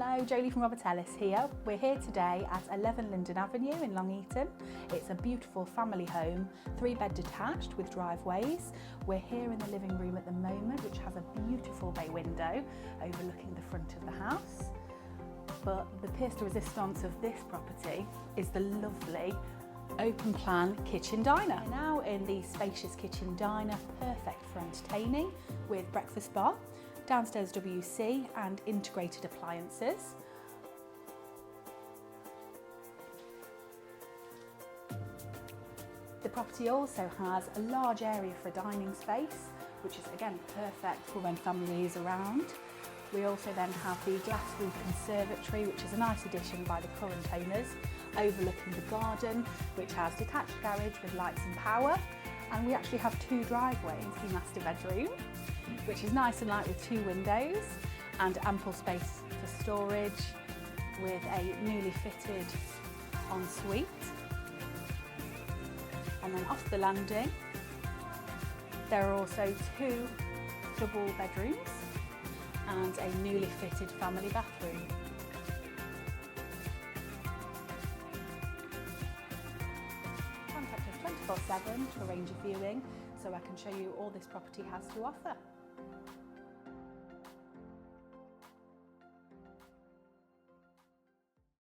Hello, Jolie from Ellis here. We're here today at 11 Lynden Avenue in Long Eaton. It's a beautiful family home, 3-bed detached with driveways. We're here in the living room at the moment, which has a beautiful bay window overlooking the front of the house. But the pièce de résistance of this property is the lovely open plan kitchen diner. We're now in the spacious kitchen diner, perfect for entertaining, with breakfast bar, downstairs WC and integrated appliances. The property also has a large area for dining space, which is again perfect for when family is around. We also then have the glass roof conservatory, which is a nice addition by the current owners, overlooking the garden, which has detached garage with lights and power. And we actually have 2 driveways, the master bedroom, which is nice and light with 2 windows and ample space for storage with a newly fitted ensuite. And then off the landing, there are also 2 double bedrooms and a newly fitted family bathroom. Contact us 24/7 to arrange a viewing so I can show you all this property has to offer.